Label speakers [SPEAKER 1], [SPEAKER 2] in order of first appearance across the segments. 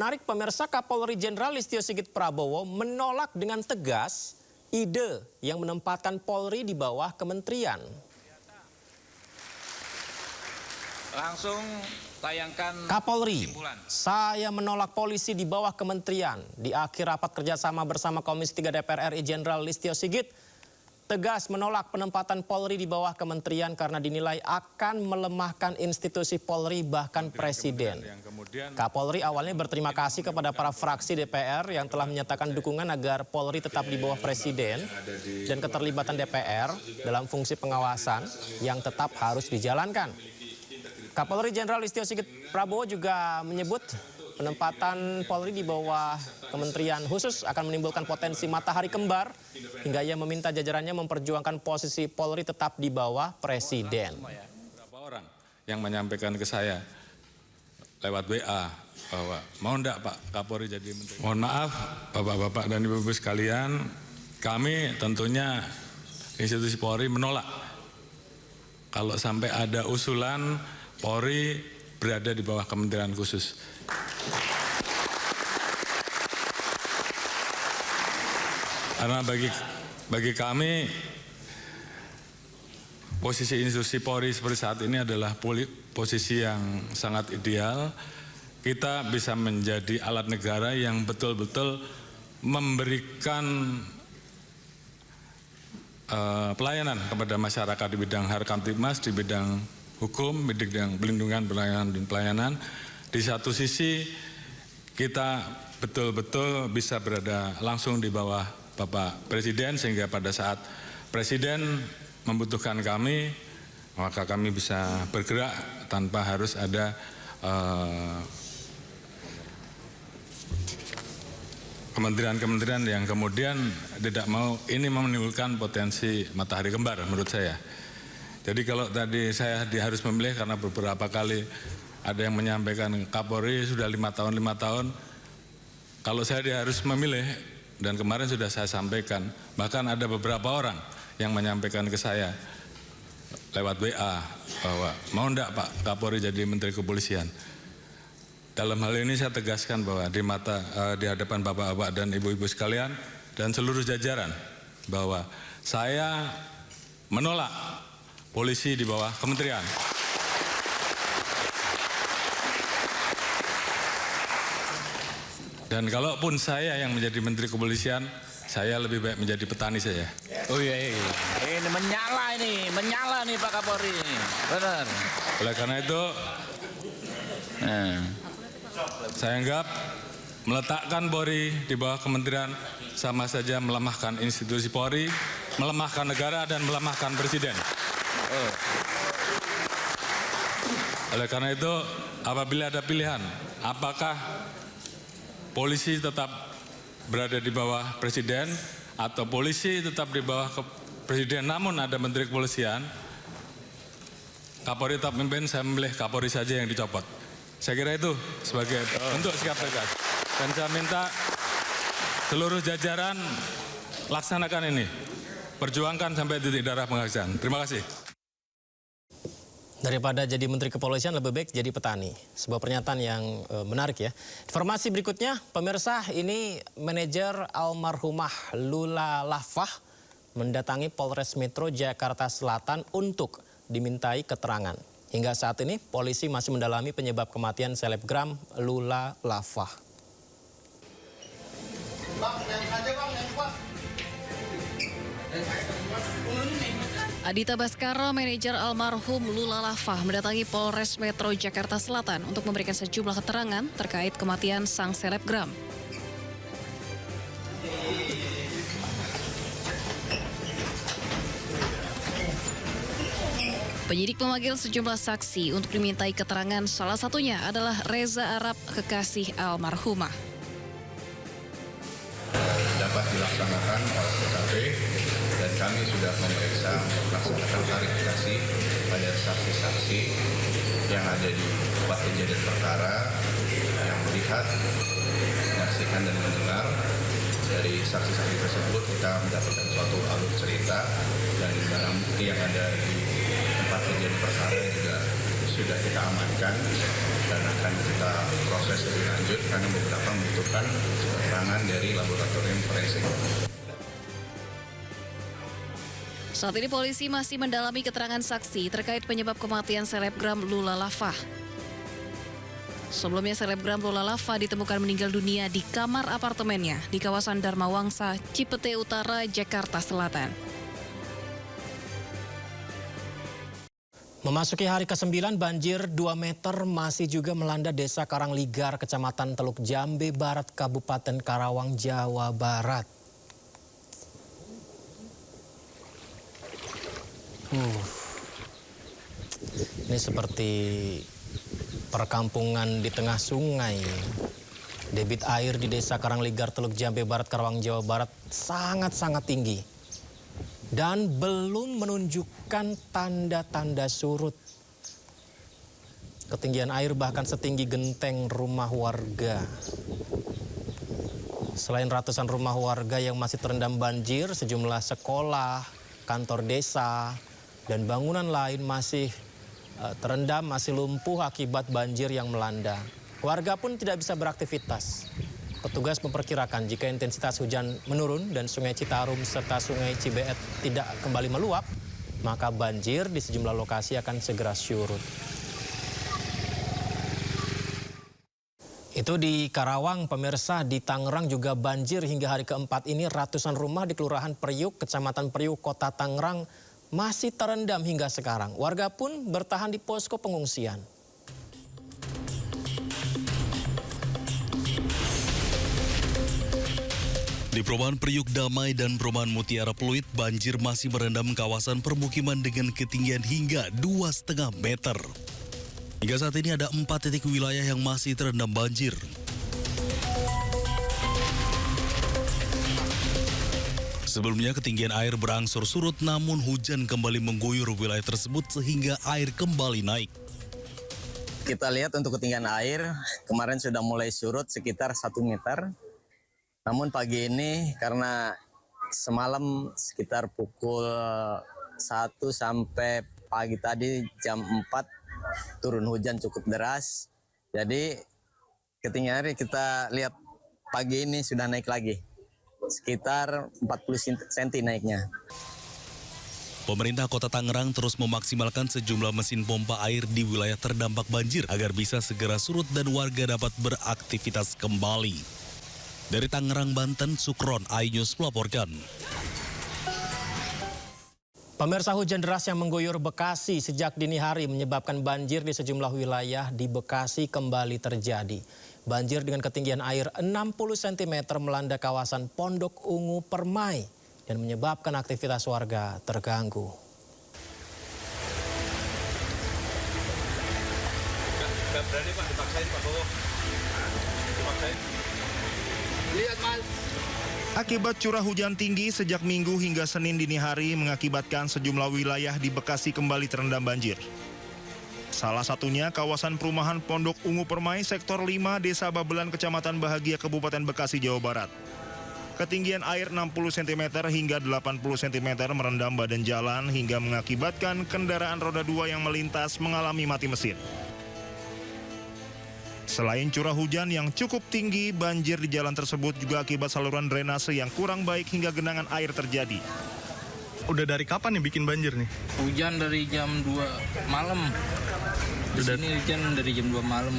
[SPEAKER 1] menarik pemirsa, Kapolri Jenderal Listio Sigit Prabowo menolak dengan tegas ide yang menempatkan Polri di bawah kementerian.
[SPEAKER 2] Langsung tayangkan
[SPEAKER 1] Kapolri,
[SPEAKER 2] kesimpulan.
[SPEAKER 1] saya menolak polisi di bawah kementerian. Di akhir rapat kerjasama bersama Komisi 3 DPR RI, Jenderal Listio Sigit tegas menolak penempatan Polri di bawah kementerian karena dinilai akan melemahkan institusi Polri bahkan Presiden. Kapolri awalnya berterima kasih kepada para fraksi DPR yang telah menyatakan dukungan agar Polri tetap di bawah Presiden dan keterlibatan DPR dalam fungsi pengawasan yang tetap harus dijalankan. Kapolri Jenderal Listio Sigit Prabowo juga menyebut penempatan Polri di bawah kementerian khusus akan menimbulkan potensi matahari kembar hingga ia meminta jajarannya memperjuangkan posisi Polri tetap di bawah Presiden.
[SPEAKER 3] Beberapa orang yang menyampaikan ke saya lewat WA bahwa mau enggak Pak Kapolri jadi menteri. Mohon maaf Bapak-bapak dan Ibu-ibu sekalian, kami tentunya institusi Polri menolak kalau sampai ada usulan Polri berada di bawah kementerian khusus. Karena bagi kami posisi institusi Polri seperti saat ini adalah posisi yang sangat ideal. Kita bisa menjadi alat negara yang betul-betul memberikan pelayanan kepada masyarakat di bidang Harkamtibmas, di bidang hukum, di bidang pelindungan, pelayanan dan pelayanan. Di satu sisi kita betul-betul bisa berada langsung di bawah Bapak Presiden, sehingga pada saat Presiden membutuhkan kami, maka kami bisa bergerak tanpa harus ada kementerian-kementerian yang kemudian tidak mau, ini menimbulkan potensi matahari kembar menurut saya. Jadi kalau tadi saya harus memilih karena beberapa kali ada yang menyampaikan Kapolri sudah 5 tahun, kalau saya harus memilih, dan kemarin sudah saya sampaikan, bahkan ada beberapa orang yang menyampaikan ke saya lewat WA bahwa mau enggak Pak Kapolri jadi Menteri Kepolisian. Dalam hal ini saya tegaskan bahwa di hadapan Bapak-bapak dan Ibu-ibu sekalian dan seluruh jajaran bahwa saya menolak polisi di bawah kementerian. Dan kalaupun saya yang menjadi Menteri Kepolisian, saya lebih baik menjadi petani saja.
[SPEAKER 2] Oh iya. Ini menyala nih Pak Kapolri. Benar.
[SPEAKER 3] Oleh karena itu, saya anggap meletakkan Polri di bawah kementerian sama saja melemahkan institusi Polri, melemahkan negara dan melemahkan Presiden. Oleh karena itu, apabila ada pilihan, apakah polisi tetap berada di bawah Presiden atau polisi tetap di bawah Presiden namun ada Menteri Kepolisian, Kapolri tetap memimpin, saya memilih Kapolri saja yang dicopot. Saya kira itu sebagai untuk sikap tegas. Dan saya minta seluruh jajaran laksanakan ini. Perjuangkan sampai titik darah penghabisan. Terima kasih.
[SPEAKER 1] Daripada jadi Menteri Kepolisian lebih baik jadi petani. Sebuah pernyataan yang menarik ya. Informasi berikutnya, pemirsa, ini manajer almarhumah Lula Lafah mendatangi Polres Metro Jakarta Selatan untuk dimintai keterangan. Hingga saat ini polisi masih mendalami penyebab kematian selebgram Lula Lafah.
[SPEAKER 4] Adita Baskara, manajer almarhum Lula Lafah, mendatangi Polres Metro Jakarta Selatan untuk memberikan sejumlah keterangan terkait kematian sang selebgram. Penyidik memanggil sejumlah saksi untuk dimintai keterangan, salah satunya adalah Reza Arab, kekasih almarhumah.
[SPEAKER 5] Dapat dilaksanakan oleh TKP dan kami sudah memeriksa melaksanakan klarifikasi pada saksi-saksi yang ada di tempat kejadian perkara yang melihat, menyaksikan dan mendengar. Dari saksi-saksi tersebut kita mendapatkan suatu alur cerita dan barang bukti yang ada di tempat kejadian perkara juga sudah kita amankan dan akan kita proses lebih lanjut karena beberapa membutuhkan keterangan dari laboratorium forensik.
[SPEAKER 4] Saat ini polisi masih mendalami keterangan saksi terkait penyebab kematian selebgram Lula Lava. Sebelumnya selebgram Lula Lava ditemukan meninggal dunia di kamar apartemennya di kawasan Dharma Wangsa, Cipete Utara, Jakarta Selatan.
[SPEAKER 1] Memasuki hari ke-9, banjir 2 meter masih juga melanda Desa Karangligar, Kecamatan Teluk Jambe Barat, Kabupaten Karawang, Jawa Barat. Ini seperti perkampungan di tengah sungai. Debit air di Desa Karangligar, Teluk Jambe Barat, Karawang, Jawa Barat sangat-sangat tinggi. Dan belum menunjukkan tanda-tanda surut. Ketinggian air bahkan setinggi genteng rumah warga. Selain ratusan rumah warga yang masih terendam banjir, sejumlah sekolah, kantor desa, dan bangunan lain masih terendam, masih lumpuh akibat banjir yang melanda. Warga pun tidak bisa beraktivitas. Petugas memperkirakan jika intensitas hujan menurun dan Sungai Citarum serta Sungai Cibeet tidak kembali meluap, maka banjir di sejumlah lokasi akan segera surut. Itu di Karawang, pemirsa. Di Tangerang juga banjir hingga hari keempat ini. Ratusan rumah di Kelurahan Priuk, Kecamatan Priuk, Kota Tangerang masih terendam hingga sekarang. Warga pun bertahan di posko pengungsian.
[SPEAKER 6] Di Perumahan Priuk Damai dan Perumahan Mutiara Pluit, banjir masih merendam kawasan permukiman dengan ketinggian hingga 2,5 meter. Hingga saat ini ada 4 titik wilayah yang masih terendam banjir. Sebelumnya ketinggian air berangsur surut, namun hujan kembali mengguyur wilayah tersebut sehingga air kembali naik.
[SPEAKER 7] Kita lihat untuk ketinggian air, kemarin sudah mulai surut sekitar 1 meter. Namun pagi ini karena semalam sekitar pukul 1 sampai pagi tadi jam 4 turun hujan cukup deras. Jadi ketinggian air kita lihat pagi ini sudah naik lagi. Sekitar 40 cm naiknya.
[SPEAKER 6] Pemerintah Kota Tangerang terus memaksimalkan sejumlah mesin pompa air di wilayah terdampak banjir agar bisa segera surut dan warga dapat beraktivitas kembali. Dari Tangerang, Banten, Sukron, iNews melaporkan.
[SPEAKER 1] Pemirsa, hujan deras yang mengguyur Bekasi sejak dini hari menyebabkan banjir di sejumlah wilayah di Bekasi kembali terjadi. Banjir dengan ketinggian air 60 cm melanda kawasan Pondok Ungu Permai dan menyebabkan aktivitas warga terganggu.
[SPEAKER 3] Gak berani Pak, dipaksain Pak Bowo. Dipaksain. Lihat Mas.
[SPEAKER 8] Akibat curah hujan tinggi sejak Minggu hingga Senin dini hari mengakibatkan sejumlah wilayah di Bekasi kembali terendam banjir. Salah satunya kawasan perumahan Pondok Ungu Permai, Sektor 5, Desa Babelan, Kecamatan Bahagia, Kabupaten Bekasi, Jawa Barat. Ketinggian air 60 cm hingga 80 cm merendam badan jalan hingga mengakibatkan kendaraan roda 2 yang melintas mengalami mati mesin. Selain curah hujan yang cukup tinggi, banjir di jalan tersebut juga akibat saluran drainase yang kurang baik hingga genangan air terjadi.
[SPEAKER 9] Udah dari kapan nih bikin banjir nih?
[SPEAKER 2] Hujan dari jam 2 malam. Di sini hujan dari jam 2 malam.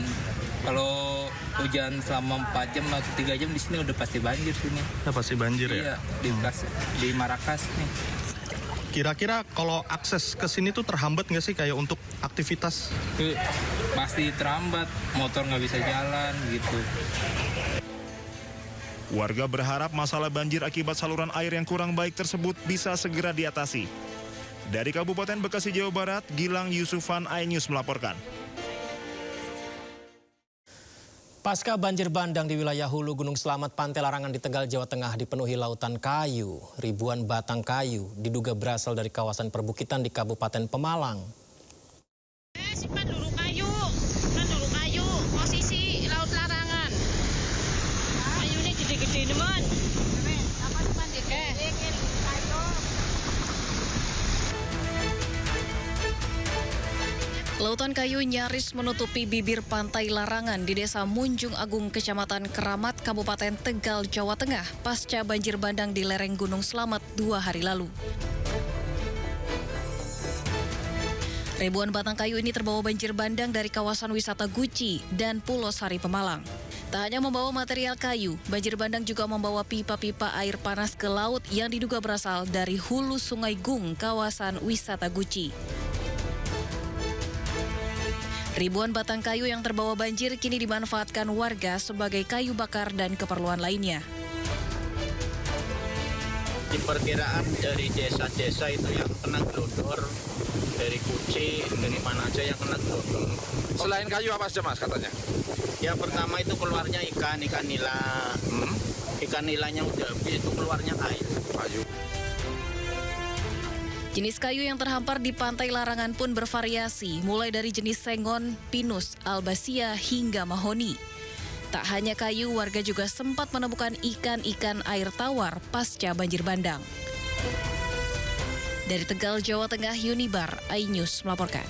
[SPEAKER 2] Kalau hujan selama 4 jam atau 3 jam di sini udah pasti banjir sini.
[SPEAKER 9] Ya pasti banjir
[SPEAKER 2] Iya,
[SPEAKER 9] ya?
[SPEAKER 2] di Marakas nih.
[SPEAKER 9] Kira-kira kalau akses ke sini tuh terhambat nggak sih kayak untuk aktivitas?
[SPEAKER 2] Pasti terhambat, motor nggak bisa jalan gitu.
[SPEAKER 8] Warga berharap masalah banjir akibat saluran air yang kurang baik tersebut bisa segera diatasi. Dari Kabupaten Bekasi, Jawa Barat, Gilang Yusufan, iNews melaporkan.
[SPEAKER 1] Pasca banjir bandang di wilayah Hulu Gunung Selamat, Pantai Larangan di Tegal, Jawa Tengah dipenuhi lautan kayu. Ribuan batang kayu diduga berasal dari kawasan perbukitan di Kabupaten Pemalang.
[SPEAKER 10] Simpan dulu kayu, posisi laut larangan. Kayu ini gede-gede teman.
[SPEAKER 4] Lautan kayu nyaris menutupi bibir pantai Larangan di Desa Munjung Agung, Kecamatan Keramat, Kabupaten Tegal, Jawa Tengah, pasca banjir bandang di lereng Gunung Slamet 2 hari lalu. Ribuan batang kayu ini terbawa banjir bandang dari kawasan wisata Guci dan Pulau Sari Pemalang. Tak hanya membawa material kayu, banjir bandang juga membawa pipa-pipa air panas ke laut yang diduga berasal dari hulu Sungai Gung, kawasan wisata Guci. Ribuan batang kayu yang terbawa banjir kini dimanfaatkan warga sebagai kayu bakar dan keperluan lainnya.
[SPEAKER 11] Diperkiraan dari desa-desa itu yang kena gelondor, dari Kuci, dari mana aja yang kena gelondor.
[SPEAKER 12] Selain kayu apa saja mas katanya?
[SPEAKER 11] Ya pertama itu keluarnya ikan nila. Ikan nilanya udah habis, itu keluarnya kayu.
[SPEAKER 4] Jenis kayu yang terhampar di pantai Larangan pun bervariasi, mulai dari jenis sengon, pinus, albasia, hingga mahoni. Tak hanya kayu, warga juga sempat menemukan ikan-ikan air tawar pasca banjir bandang. Dari Tegal, Jawa Tengah, Yunibar, iNews melaporkan.